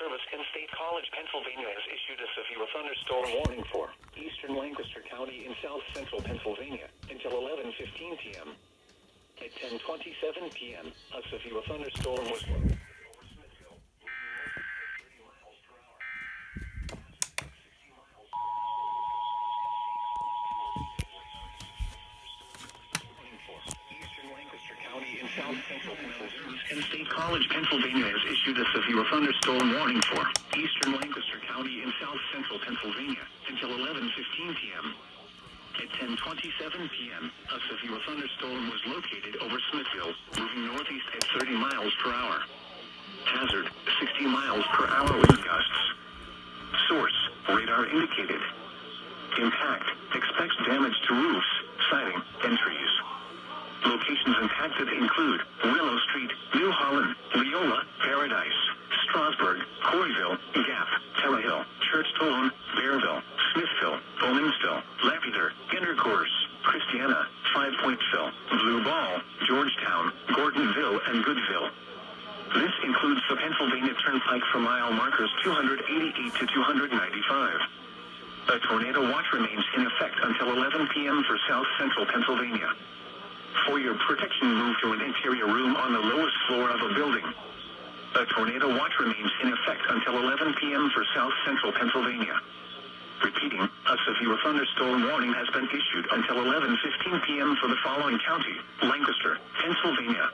Service and State College, Pennsylvania has issued a severe thunderstorm warning for eastern Lancaster County in south central Pennsylvania until 11:15 p.m. At 10:27 p.m., a severe thunderstorm was located over Smithville, moving northeast at 30 miles per hour. Hazard at 60 miles per hour eastern Lancaster County in south central Pennsylvania. And State College, Pennsylvania has issued a severe thunderstorm warning for eastern Lancaster County in south central Pennsylvania until 11:15 p.m. At 10:27 p.m., a severe thunderstorm was located over Smithville, moving northeast at 30 miles per hour. Hazard, 60 miles per hour wind gusts. Source, radar indicated. Impact, expects damage to roofs, siding, and trees. Locations impacted include Willow Street, New Holland, Leola, Paradise, Strasburg, Coreyville, Gap, Terra Hill, Churchtown, Bearville, Smithville, Bowmansville, Lapeter, Intercourse, Christiana, Five Pointsville, Blue Ball, Georgetown, Gordonville, and Goodville. This includes the Pennsylvania Turnpike for mile markers 288 to 295. A tornado watch remains in effect until 11 p.m. for south central Pennsylvania. For your protection, move to an interior room on the lowest floor of a building. A tornado watch remains in effect until 11 p.m. for south central Pennsylvania. Repeating, a severe thunderstorm warning has been issued until 11:15 p.m. for the following county: Lancaster, Pennsylvania,